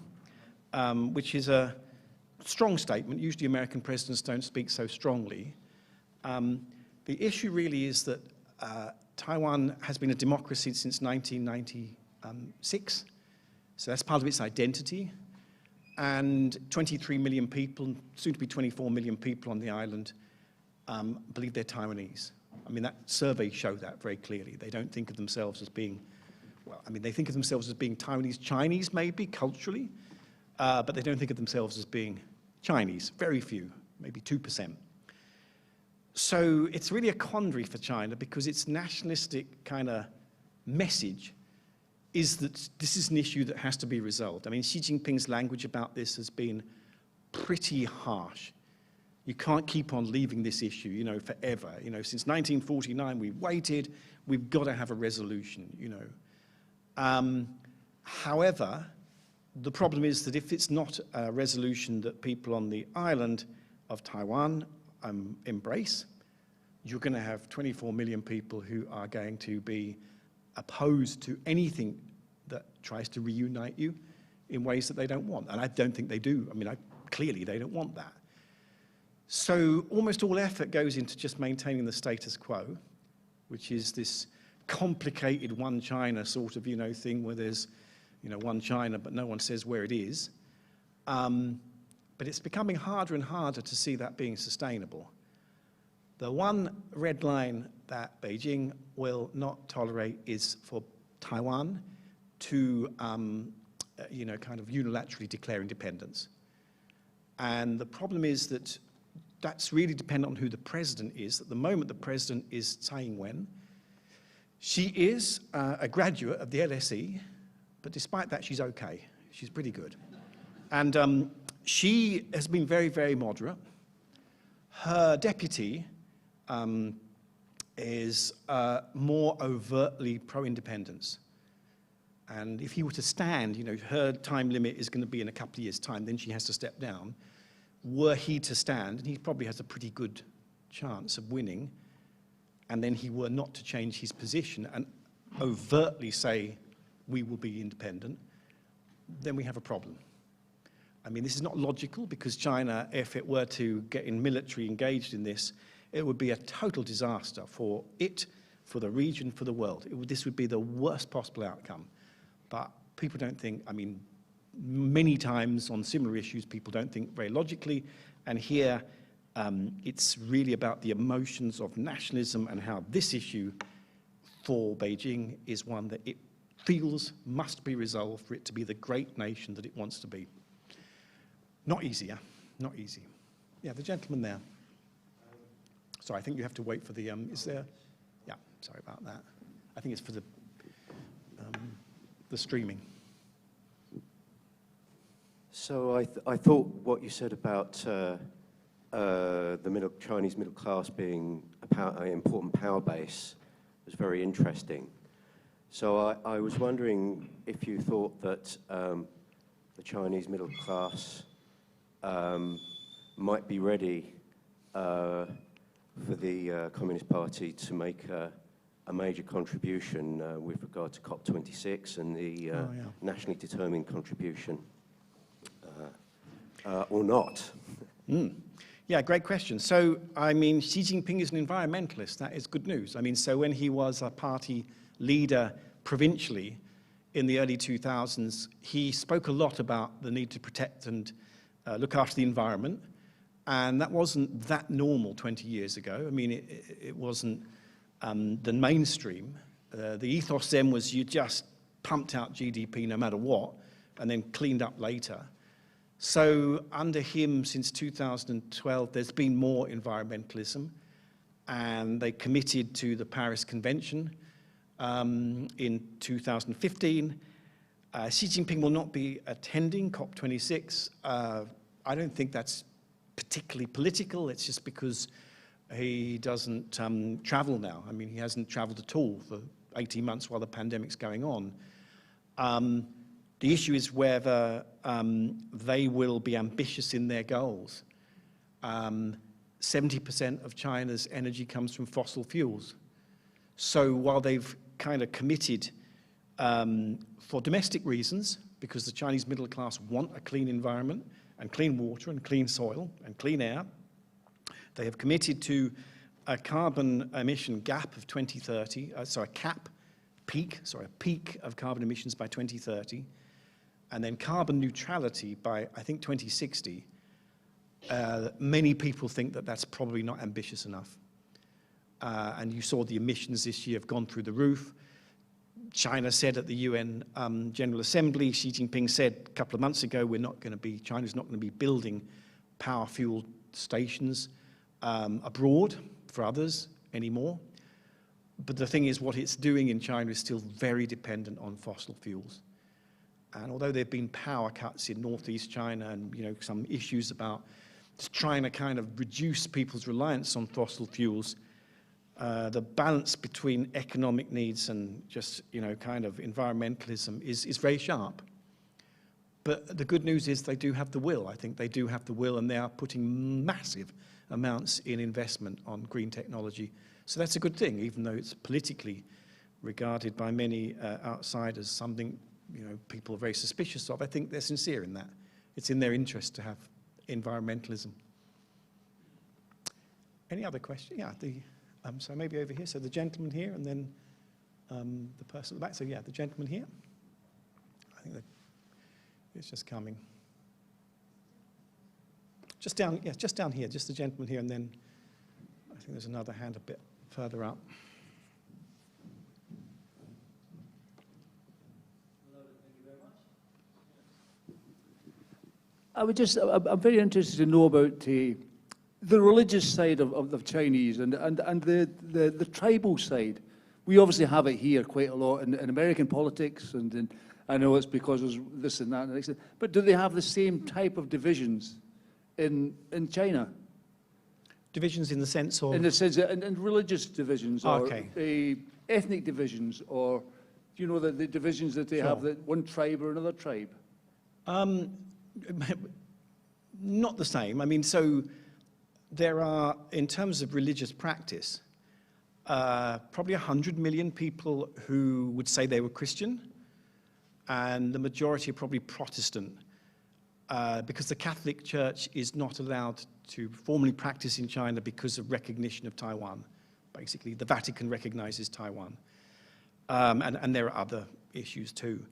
which is a strong statement. Usually American presidents don't speak so strongly. The issue really is that Taiwan has been a democracy since 1996, so that's part of its identity. And 23 million people, soon to be 24 million people on the island, believe they're Taiwanese. I mean, that survey showed that very clearly. They don't think of themselves as being, well, I mean, they think of themselves as being Taiwanese, Chinese maybe, culturally, but they don't think of themselves as being Chinese. Very few, maybe 2%. So it's really a quandary for China because its nationalistic kind of message is that this is an issue that has to be resolved. I mean, Xi Jinping's language about this has been pretty harsh. You can't keep on leaving this issue, you know, forever. You know, since 1949, we've waited. We've got to have a resolution, you know. However, the problem is that if it's not a resolution that people on the island of Taiwan embrace, you're going to have 24 million people who are going to be opposed to anything that tries to reunite you in ways that they don't want. And I don't think they do. I mean, clearly they don't want that. So almost all effort goes into just maintaining the status quo, which is this complicated one China sort of, you know, thing where there's, you know, one China, but no one says where it is. But it's becoming harder and harder to see that being sustainable. The one red line that Beijing will not tolerate is for Taiwan to, you know, kind of unilaterally declare independence. And the problem is that that's really dependent on who the president is. At the moment, the president is Tsai Ing-wen. She is a graduate of the LSE, but despite that, she's okay. She's pretty good. And she has been very, very moderate. Her deputy is more overtly pro-independence. And if he were to stand, you know, her time limit is going to be in a couple of years' time, then she has to step down. Were he to stand, and he probably has a pretty good chance of winning, and then he were not to change his position and overtly say, we will be independent, then we have a problem. I mean, this is not logical because China, if it were to get in military engaged in this, it would be a total disaster for it, for the region, for the world. This would be the worst possible outcome. But people don't think, I mean, many times on similar issues, people don't think very logically. And here, it's really about the emotions of nationalism and how this issue for Beijing is one that it feels must be resolved for it to be the great nation that it wants to be. Not easy, yeah? Not easy. Yeah, the gentleman there. Sorry, I think you have to wait for the, is there? Yeah, sorry about that. I think it's for the streaming. So I thought what you said about the Chinese middle class being an important power base was very interesting. So I was wondering if you thought that the Chinese middle class might be ready for the Communist Party to make a major contribution with regard to COP26 and the nationally determined contribution, or not. Yeah, great question. So, I mean, Xi Jinping is an environmentalist. That is good news. I mean, so when he was a party leader provincially in the early 2000s, he spoke a lot about the need to protect and look after the environment. And that wasn't that normal 20 years ago. I mean, it wasn't the mainstream. The ethos then was you just pumped out GDP no matter what, and then cleaned up later. So under him, since 2012, there's been more environmentalism, and they committed to the Paris Convention in 2015. Xi Jinping will not be attending COP26. I don't think that's particularly political. It's just because he doesn't travel now. I mean, he hasn't traveled at all for 18 months while the pandemic's going on. The issue is whether they will be ambitious in their goals. 70% of China's energy comes from fossil fuels. So while they've kind of committed for domestic reasons, because the Chinese middle class want a clean environment and clean water and clean soil and clean air, they have committed to a carbon emission gap of 2030, a peak of carbon emissions by 2030, and then carbon neutrality by, I think, 2060. Many people think that that's probably not ambitious enough. And you saw the emissions this year have gone through the roof. China said at the UN General Assembly, Xi Jinping said a couple of months ago, China's not going to be building power fuel stations abroad for others anymore. But the thing is, what it's doing in China is still very dependent on fossil fuels. And although there have been power cuts in northeast China and some issues about just trying to kind of reduce people's reliance on fossil fuels, the balance between economic needs and just kind of environmentalism is very sharp. But the good news is they do have the will. I think they do have the will, and they are putting massive amounts in investment on green technology. So that's a good thing, even though it's politically regarded by many outsiders something people are very suspicious of. I think they're sincere in that. It's in their interest to have environmentalism. Any other question? Yeah, so maybe over here. So the gentleman here, and then the person at the back. So yeah, the gentleman here. I think it's just coming. Just down here. Just the gentleman here, and then I think there's another hand a bit further up. I'm very interested to know about the religious side of the Chinese and the tribal side. We obviously have it here quite a lot in American politics, and I know it's because there's this and that and the next. But do they have the same type of divisions in China? Divisions in the sense of? In the sense of, and religious divisions, or okay. Ethnic divisions, or the divisions that they have, that one tribe or another tribe. Not the same. I mean, so there are, in terms of religious practice, probably 100 million people who would say they were Christian, and the majority are probably Protestant, because the Catholic Church is not allowed to formally practice in China because of recognition of Taiwan. Basically, the Vatican recognizes Taiwan, and there are other issues too.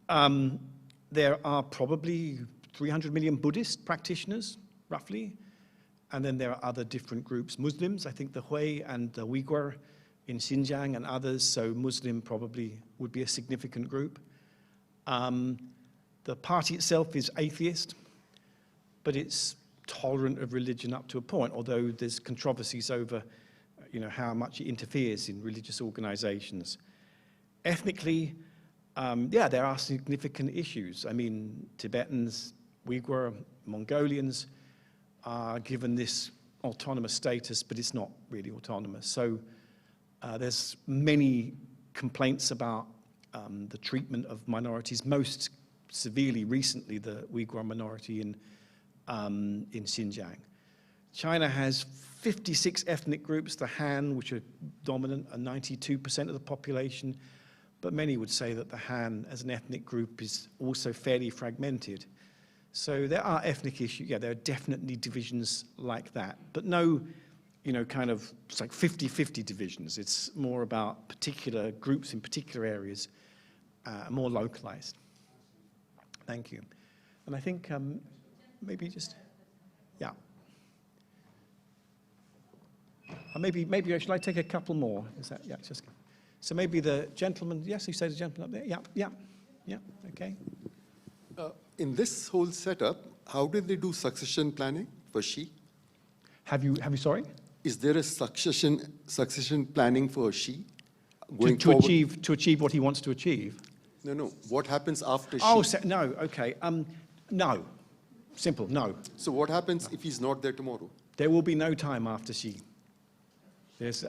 There are probably 300 million Buddhist practitioners, roughly. And then there are other different groups. Muslims, I think the Hui and the Uyghur in Xinjiang and others, so Muslim probably would be a significant group. The party itself is atheist, but it's tolerant of religion up to a point, although there's controversies over how much it interferes in religious organizations. Ethnically, there are significant issues. I mean, Tibetans, Uyghur, Mongolians, are given this autonomous status, but it's not really autonomous. So there's many complaints about the treatment of minorities, most severely recently the Uyghur minority in Xinjiang. China has 56 ethnic groups. The Han, which are dominant, are 92% of the population, but many would say that the Han as an ethnic group is also fairly fragmented. So there are ethnic issues, yeah, there are definitely divisions like that, but no, kind of, it's like 50-50 divisions. It's more about particular groups in particular areas, more localized. Thank you. And I think maybe just, yeah. Maybe should I take a couple more? Is that, yeah, just, so maybe the gentleman, yes, you said the gentleman up there, yeah, okay. In this whole setup, how did they do succession planning for Xi? Have you, sorry? Is there a succession planning for Xi going forward? To achieve what he wants to achieve? No. What happens after Xi? Oh, no, okay. No. Simple, no. So what happens if he's not there tomorrow? There will be no time after Xi.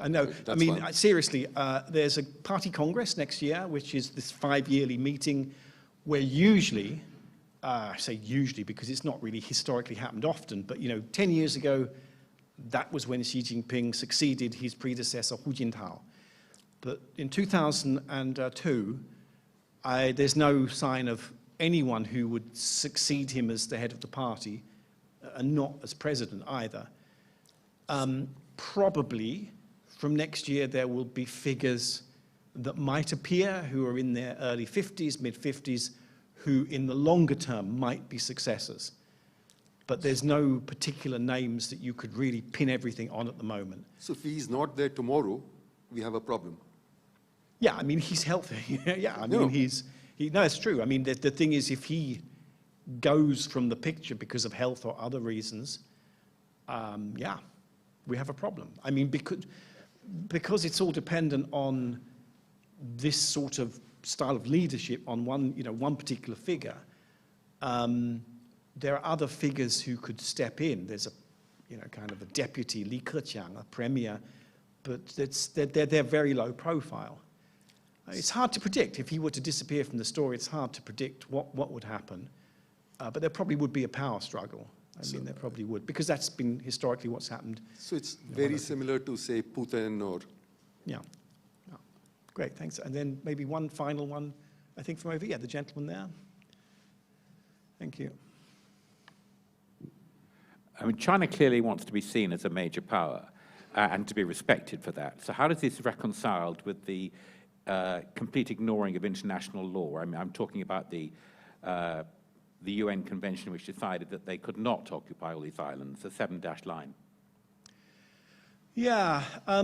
No, I mean, seriously, there's a party congress next year, which is this 5-yearly meeting where usually, I say usually because it's not really historically happened often, but 10 years ago, that was when Xi Jinping succeeded his predecessor, Hu Jintao. But in 2002, there's no sign of anyone who would succeed him as the head of the party, and not as president either. Probably from next year, there will be figures that might appear who are in their early 50s, mid-50s, who in the longer term might be successors. But there's no particular names that you could really pin everything on at the moment. So if he's not there tomorrow, we have a problem. Yeah, I mean, he's healthy. Yeah, I mean, No. no, it's true. I mean, the thing is, if he goes from the picture because of health or other reasons, yeah, we have a problem. I mean, because it's all dependent on this sort of style of leadership on one particular figure. There are other figures who could step in. There's kind of a deputy, Li Keqiang, a premier, but they're very low profile. It's hard to predict. If he were to disappear from the story, it's hard to predict what would happen. But there probably would be a power struggle. I mean, there probably would, because that's been historically what's happened. So it's very similar to, say, Putin or... Yeah. Great, thanks. And then maybe one final one, I think from over here, the gentleman there. Thank you. I mean, China clearly wants to be seen as a major power and to be respected for that. So how does this reconcile with the complete ignoring of international law? I mean, I'm talking about the UN convention which decided that they could not occupy all these islands, the 7-dash line. Yeah, I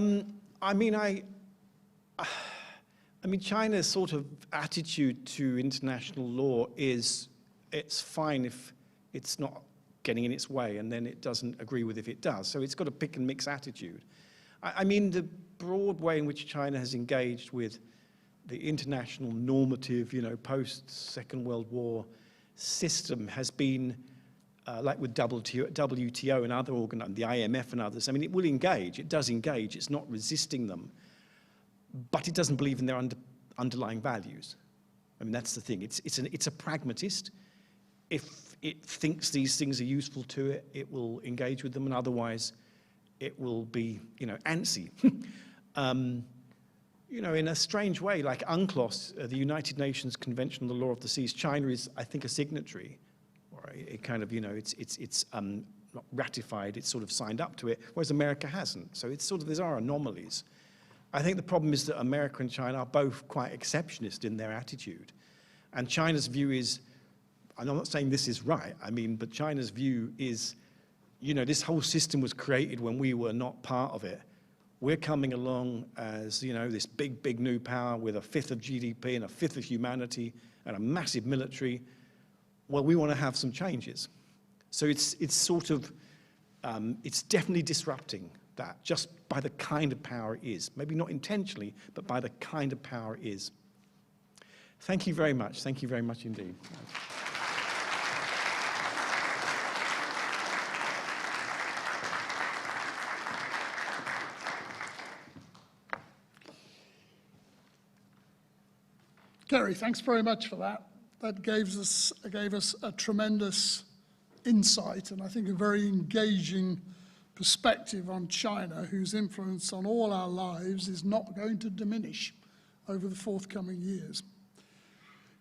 mean, China's sort of attitude to international law is it's fine if it's not getting in its way, and then it doesn't agree with if it does. So it's got a pick and mix attitude. I mean, the broad way in which China has engaged with the international normative, post-Second World War system has been like with WTO and other organizations, the IMF and others. I mean, it will engage. It does engage. It's not resisting them. But it doesn't believe in their underlying values. I mean, that's the thing. It's a pragmatist. If it thinks these things are useful to it, it will engage with them, and otherwise it will be, antsy. In a strange way, like UNCLOS, the United Nations Convention on the Law of the Seas, China is, I think, a signatory, or it kind of, it's not ratified, it's sort of signed up to it, whereas America hasn't. So it's sort of, there are anomalies. I think the problem is that America and China are both quite exceptionist in their attitude. And China's view is, and I'm not saying this is right, but China's view is, this whole system was created when we were not part of it. We're coming along as, this big new power with 1/5 of GDP and 1/5 of humanity and a massive military. Well, we want to have some changes. So it's sort of, it's definitely disrupting that just by the kind of power it is. Maybe not intentionally, but by the kind of power it is. Thank you very much. Thank you very much indeed. Kerry, thanks very much for that. That gave us a tremendous insight and I think a very engaging perspective on China, whose influence on all our lives is not going to diminish over the forthcoming years.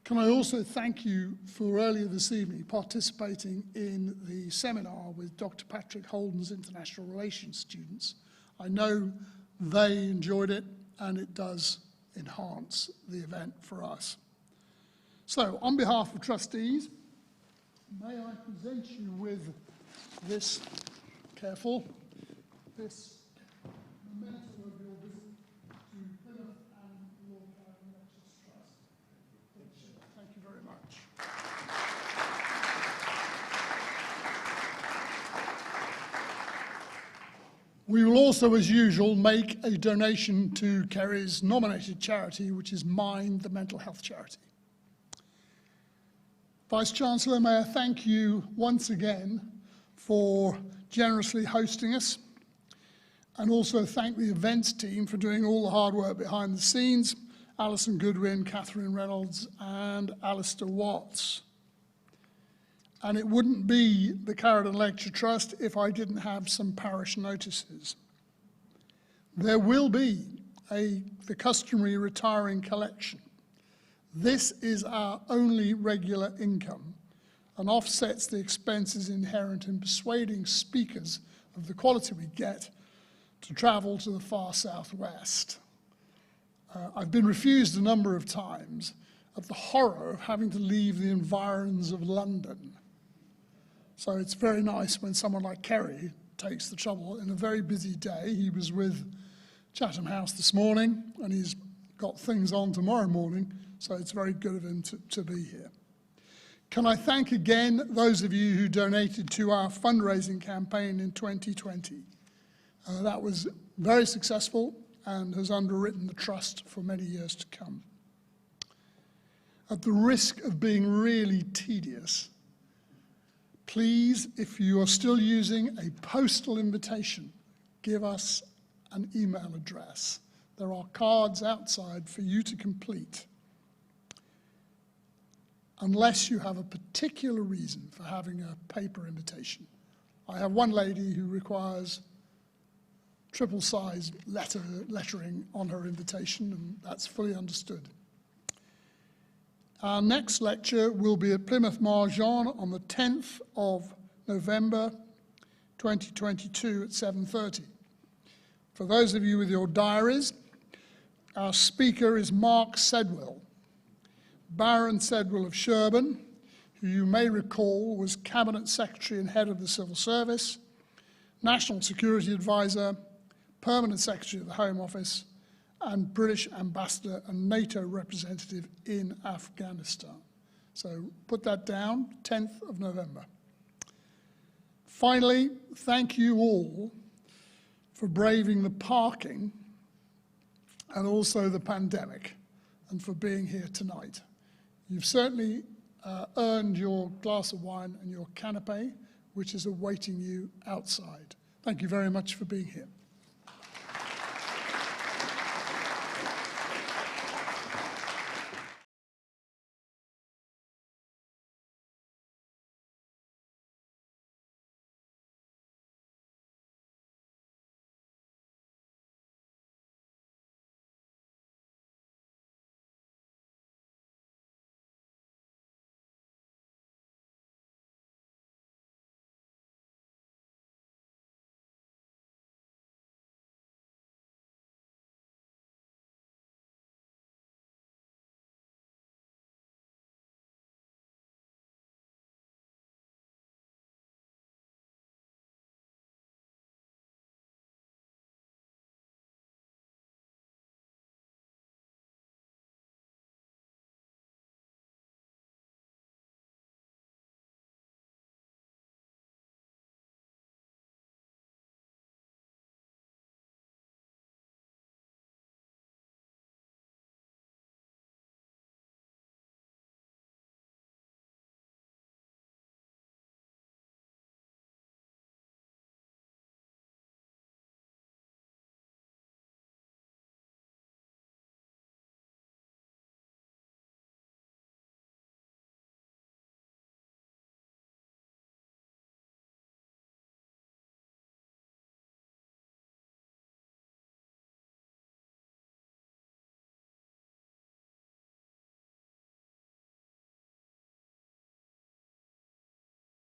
Can I also thank you for earlier this evening participating in the seminar with Dr. Patrick Holden's international relations students. I know they enjoyed it and it does enhance the event for us. So, on behalf of trustees, may I present you with this, careful, this memento of your visit to Plymouth and Lord Caradon Lectures Trust. Thank you very much. We will also, as usual, make a donation to Kerry's nominated charity, which is Mind, the mental health charity. Vice-Chancellor, may I thank you once again for generously hosting us, and also thank the events team for doing all the hard work behind the scenes, Alison Goodwin, Catherine Reynolds, and Alistair Watts. And it wouldn't be the Caradon Lecture Trust if I didn't have some parish notices. There will be the customary retiring collection. This is our only regular income and offsets the expenses inherent in persuading speakers of the quality we get to travel to the far southwest. I've been refused a number of times at the horror of having to leave the environs of London. So it's very nice when someone like Kerry takes the trouble in a very busy day. He was with Chatham House this morning and he's got things on tomorrow morning. So it's very good of him to be here. Can I thank again those of you who donated to our fundraising campaign in 2020. That was very successful and has underwritten the trust for many years to come. At the risk of being really tedious, please, if you are still using a postal invitation, give us an email address. There are cards outside for you to complete. Unless you have a particular reason for having a paper invitation. I have one lady who requires triple-sized lettering on her invitation, and that's fully understood. Our next lecture will be at Plymouth Marjan on the 10th of November 2022 at 7:30. For those of you with your diaries, our speaker is Mark Sedwill, Baron Sedwill of Sherborne, who you may recall was Cabinet Secretary and Head of the Civil Service, National Security Advisor, Permanent Secretary of the Home Office, and British Ambassador and NATO representative in Afghanistan. So put that down, 10th of November. Finally, thank you all for braving the parking and also the pandemic and for being here tonight. You've certainly earned your glass of wine and your canapé, which is awaiting you outside. Thank you very much for being here.